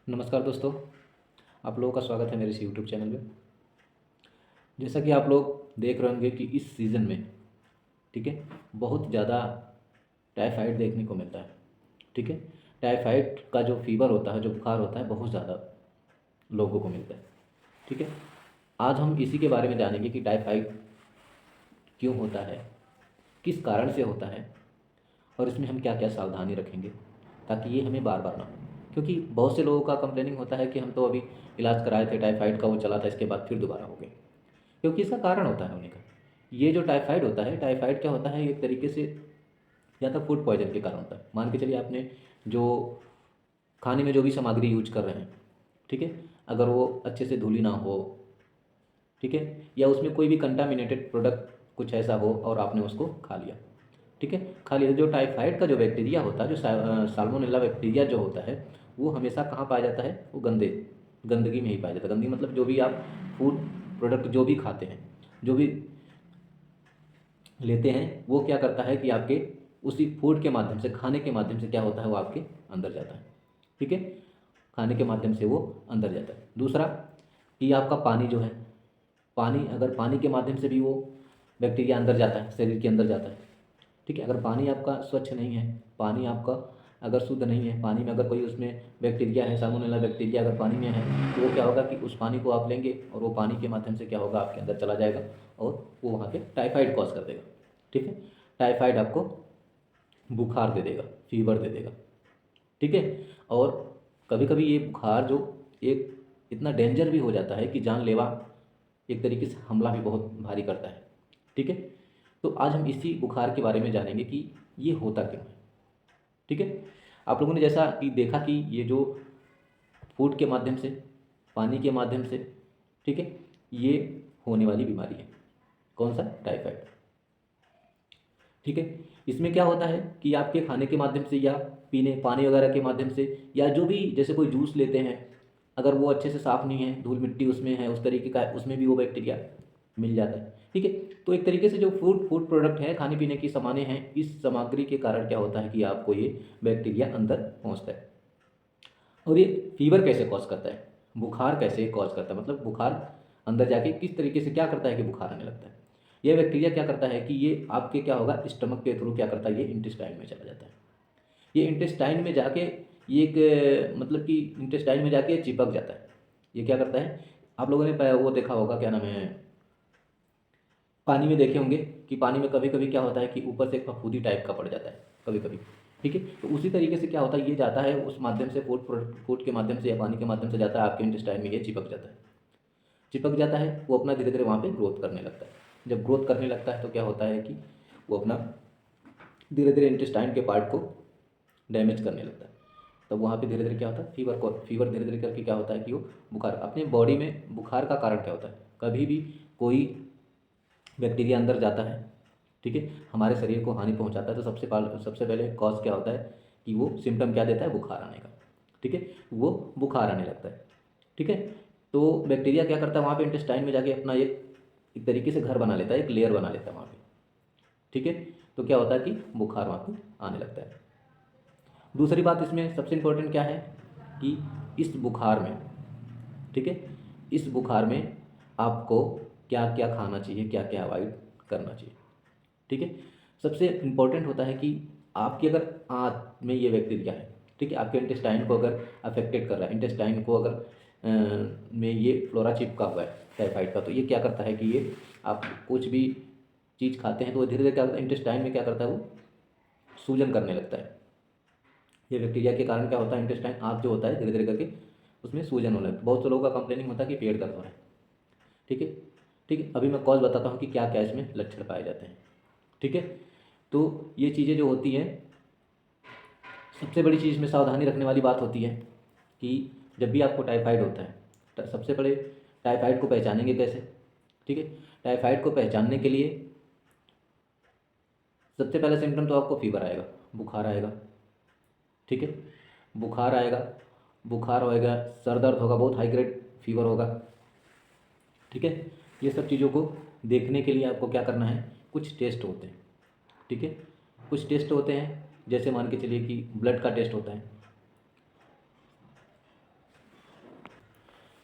नमस्कार दोस्तों, आप लोगों का स्वागत है मेरे इस यूट्यूब चैनल में। जैसा कि आप लोग देख रहे होंगे कि इस सीज़न में, ठीक है, बहुत ज़्यादा टाइफाइड देखने को मिलता है। ठीक है, टाइफाइड का जो फीवर होता है, जो बुखार होता है, बहुत ज़्यादा लोगों को मिलता है। ठीक है, आज हम इसी के बारे में जानेंगे कि टाइफाइड क्यों होता है, किस कारण से होता है और इसमें हम क्या क्या सावधानी रखेंगे ताकि ये हमें बार बार ना हो। क्योंकि बहुत से लोगों का कंप्लेनिंग होता है कि हम तो अभी इलाज कराए थे, टाइफाइड का वो चला था, इसके बाद फिर दोबारा हो गया। क्योंकि इसका कारण होता है होने का, ये जो टाइफाइड होता है, टाइफाइड क्या होता है, एक तरीके से या तो फूड पॉइजन के कारण होता है। मान के चलिए आपने जो खाने में जो भी सामग्री यूज कर रहे हैं, ठीक है, अगर वो अच्छे से धुली ना हो, ठीक है, या उसमें कोई भी कंटामिनेटेड प्रोडक्ट कुछ ऐसा हो और आपने उसको खा लिया, ठीक है, खा लिया। जो टाइफाइड का जो बैक्टीरिया होता है, जो साल्मोनेला बैक्टीरिया जो होता है, वो हमेशा कहाँ पाया जाता है, वो गंदगी में ही पाया जाता है। गंदगी मतलब जो भी आप फूड प्रोडक्ट जो भी खाते हैं, जो भी लेते हैं, वो क्या करता है कि आपके उसी फूड के माध्यम से, खाने के माध्यम से क्या होता है, वो आपके अंदर जाता है। ठीक है, खाने के माध्यम से वो अंदर जाता है। दूसरा कि आपका पानी जो है, पानी, अगर पानी के माध्यम से भी वो बैक्टीरिया अंदर जाता है, शरीर के अंदर जाता है। ठीक है, अगर पानी आपका स्वच्छ नहीं है, पानी आपका अगर शुद्ध नहीं है, पानी में अगर कोई उसमें बैक्टीरिया है, साल्मोनेला बैक्टीरिया अगर पानी में है, तो वो क्या होगा कि उस पानी को आप लेंगे और वो पानी के माध्यम से क्या होगा, आपके अंदर चला जाएगा और वो वहाँ पे टाइफाइड कॉज कर देगा। ठीक है, टाइफाइड आपको बुखार दे देगा, फीवर दे देगा। ठीक है, और कभी कभी ये बुखार जो एक इतना डेंजर भी हो जाता है कि जानलेवा एक तरीके से हमला भी बहुत भारी करता है। ठीक है, तो आज हम इसी बुखार के बारे में जानेंगे कि ये होता क्यों है। ठीक है, आप लोगों ने जैसा कि देखा कि ये जो फूड के माध्यम से, पानी के माध्यम से, ठीक है, ये होने वाली बीमारी है। कौन सा? टाइफाइड। ठीक है, इसमें क्या होता है कि आपके खाने के माध्यम से या पीने पानी वगैरह के माध्यम से, या जो भी जैसे कोई जूस लेते हैं, अगर वो अच्छे से साफ़ नहीं है, धूल मिट्टी उसमें है, उस तरीके का है, उसमें भी वो बैक्टीरिया मिल जाता है। ठीक है, तो एक तरीके से जो फूड फूड प्रोडक्ट है, खाने पीने की सामानें हैं, इस सामग्री के कारण क्या होता है कि आपको ये बैक्टीरिया अंदर पहुँचता है। और ये फीवर कैसे कॉज करता है, बुखार कैसे कॉज करता है, मतलब बुखार अंदर जाके किस तरीके से क्या करता है कि बुखार आने लगता है। ये बैक्टीरिया क्या करता है कि ये आपके क्या होगा, स्टमक के थ्रू क्या करता है, ये इंटेस्टाइन में चला जाता है। ये इंटेस्टाइन में जाके ये एक मतलब कि इंटेस्टाइन में जाके चिपक जाता है। ये क्या करता है, आप लोगों ने वो देखा होगा, क्या नाम है, पानी में देखे होंगे कि पानी में कभी कभी क्या होता है कि ऊपर से एक फफूंदी टाइप का पड़ जाता है कभी कभी। ठीक है, तो उसी तरीके से क्या होता है, ये जाता है उस माध्यम से, फूड के माध्यम से या पानी के माध्यम से जाता है, आपके इंटेस्टाइन में ये चिपक जाता है। चिपक जाता है, वो अपना धीरे धीरे वहाँ पे ग्रोथ करने लगता है। जब ग्रोथ करने लगता है तो क्या होता है कि वो अपना धीरे धीरे इंटेस्टाइन के पार्ट को डैमेज करने लगता है। तब वहाँ पे धीरे धीरे क्या होता है, फीवर धीरे धीरे करके क्या होता है कि वो बुखार, अपने बॉडी में बुखार का कारण क्या होता है, कभी भी कोई बैक्टीरिया अंदर जाता है, ठीक है, हमारे शरीर को हानि पहुंचाता है, तो सबसे पहले कॉज क्या होता है कि वो सिम्टम क्या देता है, बुखार आने का। ठीक है, वो बुखार आने लगता है। ठीक है, तो बैक्टीरिया क्या करता है, वहाँ पे इंटेस्टाइन में जाके अपना एक तरीके से घर बना लेता है, एक लेयर बना लेता है वहाँ पे। ठीक है, तो क्या होता है कि बुखार वहाँ पे आने लगता है। दूसरी बात इसमें सबसे इम्पोर्टेंट क्या है कि इस बुखार में, ठीक है, इस बुखार में आपको क्या क्या खाना चाहिए, क्या क्या अवॉइड करना चाहिए। ठीक है, सबसे इम्पोर्टेंट होता है कि आपकी अगर आँत में ये बैक्टीरिया है, ठीक है, आपके इंटेस्टाइन को अगर अफेक्टेड कर रहा है, इंटेस्टाइन को अगर में ये फ्लोरा चिपका हुआ है टाइफाइड का, तो ये क्या करता है कि ये आप कुछ भी चीज़ खाते हैं तो वो धीरे धीरे क्या करता है, इंटेस्टाइन में क्या करता है, वो सूजन करने लगता है। ये बैक्टीरिया के कारण क्या होता है, इंटेस्टाइन आँत जो होता है धीरे धीरे करके उसमें सूजन होने लगता है। बहुत से लोगों का कंप्लेनिंग होता है कि पेट दर्द हो रहा है। ठीक है, ठीक है, अभी मैं कॉज बताता हूँ कि क्या क्या इसमें लक्षण पाए जाते हैं। ठीक है, तो ये चीज़ें जो होती हैं, सबसे बड़ी चीज़ में सावधानी रखने वाली बात होती है कि जब भी आपको टाइफाइड होता है, सबसे पहले टाइफाइड को पहचानेंगे कैसे। ठीक है, टाइफाइड को पहचानने के लिए सबसे पहला सिम्टम तो आपको फीवर आएगा, बुखार आएगा। ठीक है, बुखार आएगा, बुखार होएगा, सर दर्द होगा, बहुत हाई ग्रेड फीवर होगा। ठीक है, ये सब चीज़ों को देखने के लिए आपको क्या करना है, कुछ टेस्ट होते हैं। ठीक है, कुछ टेस्ट होते हैं, जैसे मान के चलिए कि ब्लड का टेस्ट होता है।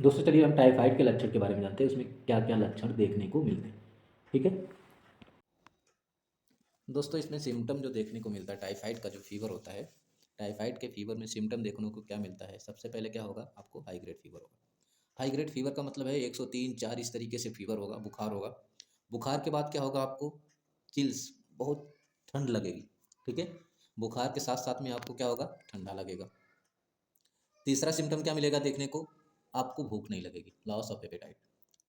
दोस्तों चलिए हम टाइफाइड के लक्षण के बारे में जानते हैं, उसमें क्या क्या लक्षण देखने को मिलते हैं। ठीक है दोस्तों, इसमें सिम्टम जो देखने को मिलता है टाइफाइड का जो फीवर होता है, टाइफाइड के फीवर में सिम्टम देखने को क्या मिलता है। सबसे पहले क्या होगा, आपको हाई ग्रेड फीवर होगा। हाई ग्रेड फीवर का मतलब है 103 4 इस तरीके से फीवर होगा, बुखार होगा। बुखार के बाद क्या होगा, आपको चिल्स, बहुत ठंड लगेगी। ठीक है, बुखार के साथ साथ में आपको क्या होगा, ठंडा लगेगा। तीसरा सिम्टम क्या मिलेगा देखने को, आपको भूख नहीं लगेगी, लॉस ऑफ एपेटाइट।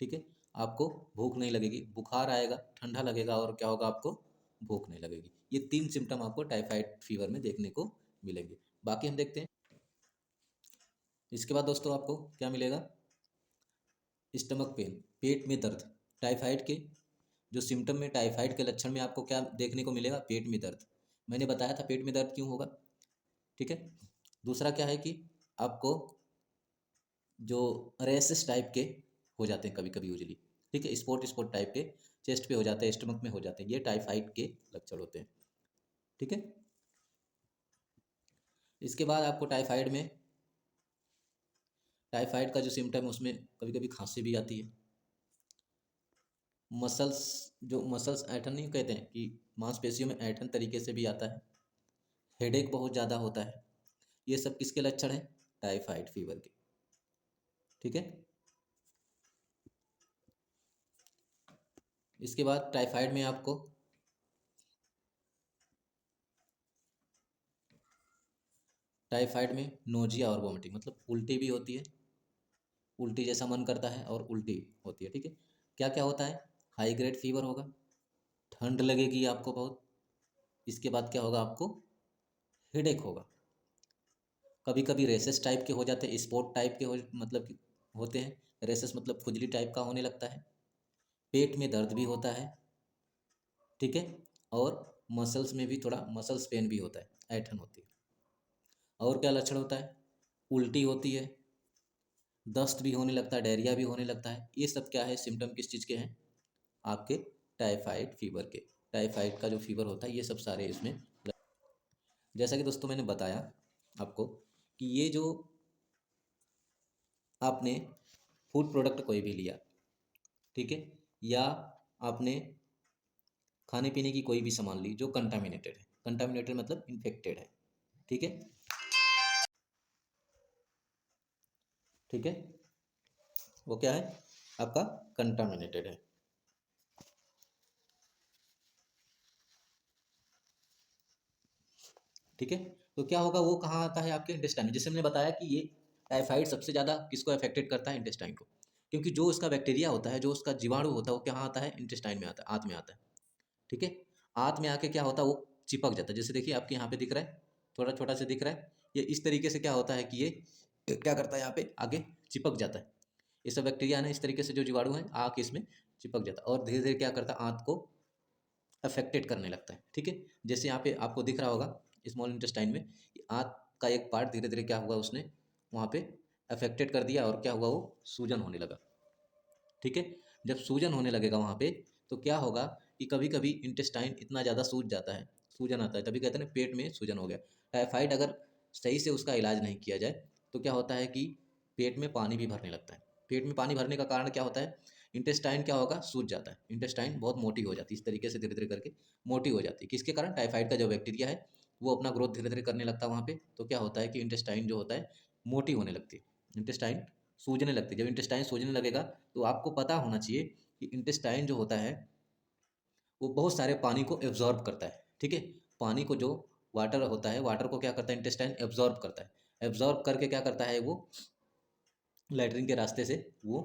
ठीक है, आपको भूख नहीं लगेगी, बुखार आएगा, ठंडा लगेगा और क्या होगा, आपको भूख नहीं लगेगी। ये तीन सिम्टम आपको टाइफाइड फीवर में देखने को मिलेंगे। बाकी हम देखते हैं। इसके बाद दोस्तों आपको क्या मिलेगा, स्टमक पेन, पेट में दर्द। टाइफाइड के जो सिम्टम में, टाइफाइड के लक्षण में आपको क्या देखने को मिलेगा, पेट में दर्द। मैंने बताया था पेट में दर्द क्यों होगा। ठीक है, दूसरा क्या है कि आपको जो रेसेस टाइप के हो जाते हैं कभी कभी यूजली। ठीक है, स्पॉट स्पॉट टाइप के चेस्ट पे हो जाते हैं, स्टमक में हो जाते हैं, ये टाइफाइड के लक्षण होते हैं। ठीक है, इसके बाद आपको टाइफाइड का जो सिम्टम है उसमें कभी कभी खांसी भी आती है। मसल्स, जो मसल्स ऐठन नहीं कहते हैं कि मांसपेशियों में ऐठन तरीके से भी आता है। हेडेक बहुत ज़्यादा होता है। ये सब किसके लक्षण हैं, टाइफाइड फीवर के। ठीक है, इसके बाद टाइफाइड में नोजिया और वोमिटिंग, मतलब उल्टी भी होती है, उल्टी जैसा मन करता है और उल्टी होती है। ठीक है, क्या क्या होता है, हाई ग्रेड फीवर होगा, ठंड लगेगी आपको बहुत। इसके बाद क्या होगा, आपको हेडेक होगा। कभी कभी रेसेस टाइप के हो जाते हैं, स्पॉट टाइप के मतलब कि होते हैं। रेसेस मतलब खुजली टाइप का होने लगता है। पेट में दर्द भी होता है। ठीक है, और मसल्स में भी थोड़ा मसल्स पेन भी होता है, ऐठन होती है। और क्या लक्षण होता है, उल्टी होती है, दस्त भी होने लगता है, डायरिया भी होने लगता है। ये सब क्या है, सिम्टम किस चीज़ के हैं, आपके टाइफाइड फीवर के। टाइफाइड का जो फीवर होता है, ये सब सारे इसमें जैसा कि दोस्तों मैंने बताया आपको कि ये जो आपने फूड प्रोडक्ट कोई भी लिया, ठीक है, या आपने खाने पीने की कोई भी सामान ली जो कंटामिनेटेड है, कंटामिनेटेड मतलब इन्फेक्टेड है। ठीक है, ठीक है, वो क्या है, आपका कंटामिनेटेड है। ठीक है, तो क्या होगा, वो कहाँ आता है, आपके इंटेस्टाइन में। जैसे मैंने बताया कि ये टाइफाइड सबसे ज़्यादा किसको अफेक्टेड करता है, इंटेस्टाइन को। क्योंकि जो उसका बैक्टीरिया होता है, जो उसका जीवाणु होता है, वो कहाँ आता है, इंटेस्टाइन में आता है, आंत में आता है। ठीक है, आंत में आके क्या होता है, वो चिपक जाता है। जैसे देखिए आपके यहाँ पे दिख रहा है, थोड़ा छोटा सा दिख रहा है, ये इस तरीके से क्या होता है कि ये क्या करता है, यहाँ पे आगे चिपक जाता है। ये सब बैक्टीरिया ना, इस तरीके से जो जीवाणु है आके इसमें चिपक जाता है और धीरे धीरे क्या करता है, आंत को अफेक्टेड करने लगता है। ठीक है, जैसे यहाँ पे आपको दिख रहा होगा स्मॉल इंटेस्टाइन में, आंत का एक पार्ट धीरे धीरे क्या हुआ, उसने वहाँ पे अफेक्टेड कर दिया और क्या हुआ, वो सूजन होने लगा। ठीक है, जब सूजन होने लगेगा वहाँ पे, तो क्या होगा कि कभी कभी इंटेस्टाइन इतना ज़्यादा सूज जाता है, सूजन आता है, तभी कहते हैं ना पेट में सूजन हो गया। टाइफाइड अगर सही से उसका इलाज नहीं किया जाए तो क्या होता है कि पेट में पानी भी भरने लगता है। पेट में पानी भरने का कारण क्या होता है, इंटेस्टाइन क्या होगा, सूज जाता है, इंटेस्टाइन बहुत मोटी हो जाती है, इस तरीके से धीरे धीरे करके मोटी हो जाती है। किसके कारण, टाइफाइड का जो बैक्टीरिया है वो अपना ग्रोथ धीरे धीरे करने लगता है वहाँ पे। तो क्या होता है कि इंटेस्टाइन जो होता है मोटी होने लगती है, इंटेस्टाइन सूजने लगती है। जब इंटेस्टाइन सूजने लगेगा तो आपको पता होना चाहिए कि इंटेस्टाइन जो होता है वो बहुत सारे पानी को एब्जॉर्ब करता है। ठीक है, पानी को, जो वाटर होता है, वाटर को क्या करता है, इंटेस्टाइन एब्जॉर्ब करता है। एब्जॉर्ब करके क्या करता है, वो लैट्रिन के रास्ते से, वो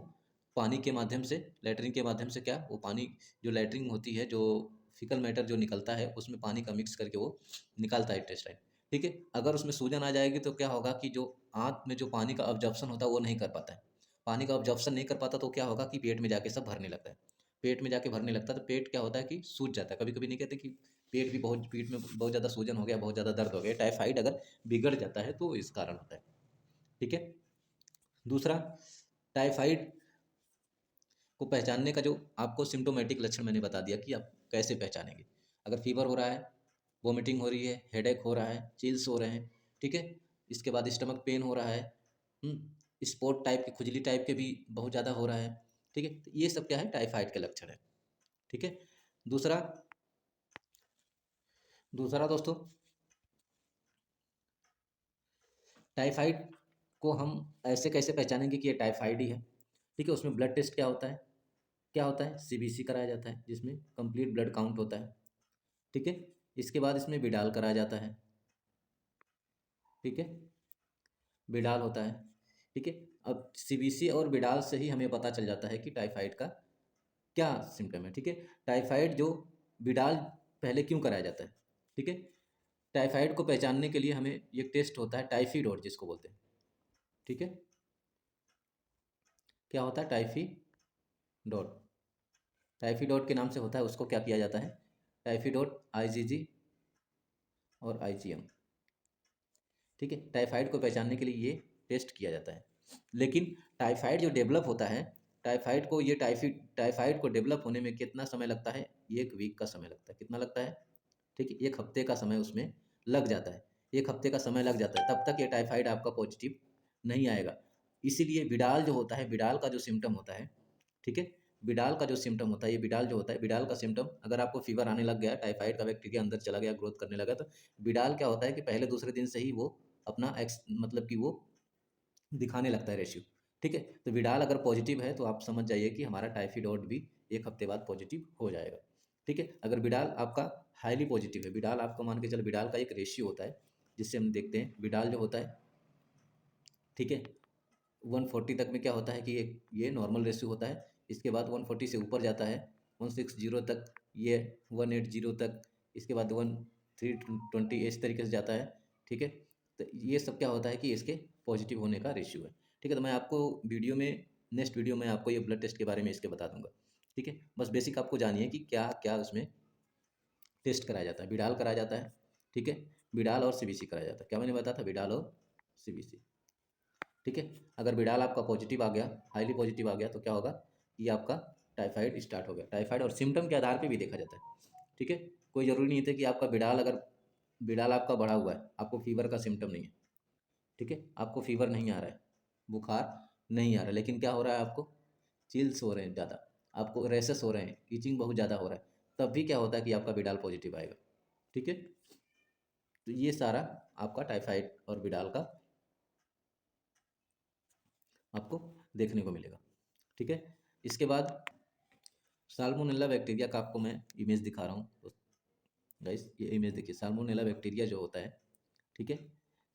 पानी के माध्यम से, लैट्रिन के माध्यम से क्या, वो पानी, जो लैट्रिन होती है, जो फिकल मैटर जो निकलता है, उसमें पानी का मिक्स करके वो निकालता है इंटेस्टाइन। ठीक है, अगर उसमें सूजन आ जाएगी तो क्या होगा कि जो आंत में जो पानी का ऑब्जॉर्प्शन होता है वो नहीं कर पाता है। पानी का ऑब्जॉर्प्शन नहीं कर पाता तो क्या होगा कि पेट में जाके सब भरने लगता है। पेट में जाके भरने लगता है तो पेट क्या होता है कि सूज जाता है। कभी कभी नहीं कहते कि पेट में बहुत ज़्यादा सूजन हो गया, बहुत ज़्यादा दर्द हो गया। टाइफाइड अगर बिगड़ जाता है तो इस कारण होता है। ठीक है, दूसरा, टाइफाइड को पहचानने का जो आपको सिम्टोमेटिक लक्षण मैंने बता दिया कि आप कैसे पहचानेंगे। अगर फीवर हो रहा है, वोमिटिंग हो रही है, हेडेक हो रहा है, चिल्स हो रहे हैं, ठीक है, इसके बाद स्टमक पेन हो रहा है, स्पॉट टाइप के, खुजली टाइप के भी बहुत ज़्यादा हो रहा है। ठीक है, तो ये सब क्या है, टाइफाइड के लक्षण है। ठीक है। दूसरा दूसरा दोस्तों, टाइफाइड को हम ऐसे कैसे पहचानेंगे कि ये टाइफाइड ही है। ठीक है, उसमें ब्लड टेस्ट क्या होता है, सीबीसी कराया जाता है, जिसमें कंप्लीट ब्लड काउंट होता है। ठीक है, इसके बाद इसमें बिडाल कराया जाता है। ठीक है, बिडाल होता है। ठीक है, अब सीबीसी और बिडाल से ही हमें पता चल जाता है कि टाइफाइड का क्या सिम्टम है। ठीक है, टाइफाइड जो बिडाल पहले क्यों कराया जाता है। ठीक है, टाइफाइड को पहचानने के लिए हमें एक टेस्ट होता है टाइफीडोट जिसको बोलते हैं। ठीक है, क्या होता है टाइफीडोट, टाइफीडोट के नाम से होता है। उसको क्या किया जाता है, टाइफीडोट आईजीजी और आईजीएम। ठीक है, टाइफाइड को पहचानने के लिए ये टेस्ट किया जाता है। लेकिन टाइफाइड जो डेवलप होता है, टाइफाइड को डेवलप होने में कितना समय लगता है, 1 वीक का समय लगता है। कितना लगता है, ठीक है, 1 हफ्ते का समय उसमें लग जाता है। 1 हफ्ते का समय लग जाता है, तब तक ये टाइफाइड आपका पॉजिटिव नहीं आएगा। इसीलिए बिडाल जो होता है, बिडाल का जो सिम्टम होता है, ठीक है, बिडाल का जो सिम्टम होता है, ये बिडाल जो होता है, बिडाल का सिम्टम, अगर आपको फीवर आने लग गया, टाइफाइड का बैक्टीरिया अंदर चला गया, ग्रोथ करने लगा, तो बिडाल क्या होता है कि पहले दूसरे दिन से ही वो अपना मतलब कि वो दिखाने लगता है रेशियो। ठीक है, तो बिडाल अगर पॉजिटिव है तो आप समझ जाइए कि हमारा टाइफाइड भी 1 हफ्ते बाद पॉजिटिव हो जाएगा। ठीक है, अगर बिडाल आपका हाईली पॉजिटिव है, बिडाल आपका मान के चलो, बिडाल का एक रेशियो होता है जिससे हम देखते हैं बिडाल जो होता है, ठीक है, 140 तक में क्या होता है कि ये नॉर्मल रेशियो होता है। इसके बाद 140 से ऊपर जाता है 160 तक, ये 180 तक, इसके बाद 1320 इस तरीके से जाता है। ठीक है, तो ये सब क्या होता है कि इसके पॉजिटिव होने का रेशियो है। ठीक है, तो मैं आपको वीडियो में, नेक्स्ट वीडियो में आपको ये ब्लड टेस्ट के बारे में इसके बता दूंगा। ठीक है, बस बेसिक आपको जानिए कि क्या क्या उसमें टेस्ट कराया जाता है। बिडाल कराया जाता है, ठीक है, बिडाल और सीबीसी कराया जाता है। क्या मैंने बताया था, बिडाल और सीबीसी। ठीक है, अगर बिडाल आपका पॉजिटिव आ गया, हाईली पॉजिटिव आ गया, तो क्या होगा, ये आपका टाइफाइड स्टार्ट हो गया। टाइफाइड और सिम्टम के आधार पे भी देखा जाता है। ठीक है, कोई ज़रूरी नहीं है कि आपका बिडाल, अगर बिडाल आपका बढ़ा हुआ है, आपको फीवर का सिम्टम नहीं है, ठीक है, आपको फीवर नहीं आ रहा है, बुखार नहीं आ रहा है, लेकिन क्या हो रहा है, आपको चिल्स हो रहे हैं ज़्यादा, आपको रेसेस हो रहे हैं, ईचिंग बहुत ज़्यादा हो रहा है, तब भी क्या होता है कि आपका बिडाल पॉजिटिव आएगा। ठीक है, तो ये सारा आपका टाइफाइड और बिडाल का आपको देखने को मिलेगा। ठीक है, इसके बाद साल्मोनेला बैक्टीरिया का आपको मैं इमेज दिखा रहा हूँ गाइस। ये इमेज देखिए, साल्मोनेला बैक्टीरिया जो होता है, ठीक है,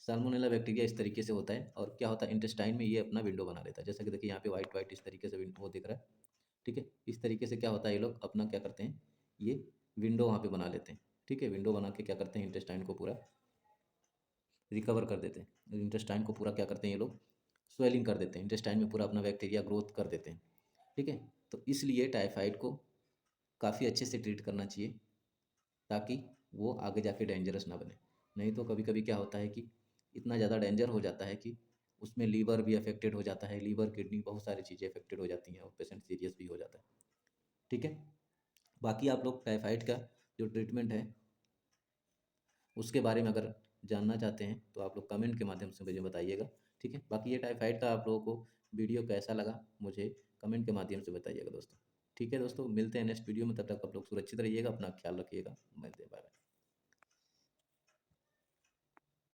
साल्मोनेला बैक्टीरिया इस तरीके से होता है, और क्या होता है, इंटेस्टाइन में ये अपना विंडो बना लेता है। जैसा कि देखिए यहाँ पे वाइट वाइट इस तरीके से वो दिख रहा है। ठीक है, इस तरीके से क्या होता है, ये लोग अपना क्या करते हैं, ये विंडो वहाँ पे बना लेते हैं। ठीक है, विंडो बना के क्या करते हैं, इंटेस्टाइन को पूरा रिकवर कर देते हैं। इंटेस्टाइन को पूरा क्या करते हैं ये लोग, स्वेलिंग कर देते हैं, इंटेस्टाइन में पूरा अपना बैक्टीरिया ग्रोथ कर देते हैं। ठीक है, तो इसलिए टाइफाइड को काफ़ी अच्छे से ट्रीट करना चाहिए, ताकि वो आगे जाके डेंजरस ना बने। नहीं तो कभी कभी क्या होता है कि इतना ज़्यादा डेंजर हो जाता है कि उसमें लीवर भी अफेक्टेड हो जाता है, लीवर, किडनी, बहुत सारी चीज़ें अफेक्टेड हो जाती हैं और पेशेंट सीरियस भी हो जाता है। ठीक है, बाकी आप लोग टाइफाइड का जो ट्रीटमेंट है उसके बारे में अगर जानना चाहते हैं तो आप लोग कमेंट के माध्यम से मुझे बताइएगा। ठीक है, बाकी ये टाइफाइड का आप लोगों को वीडियो कैसा लगा, मुझे कमेंट के माध्यम से बताइएगा दोस्तों। ठीक है दोस्तों, मिलते हैं नेक्स्ट वीडियो में, तब तक आप लोग सुरक्षित रहिएगा, अपना ख्याल रखिएगा। मिलते हैं, बाय बाय।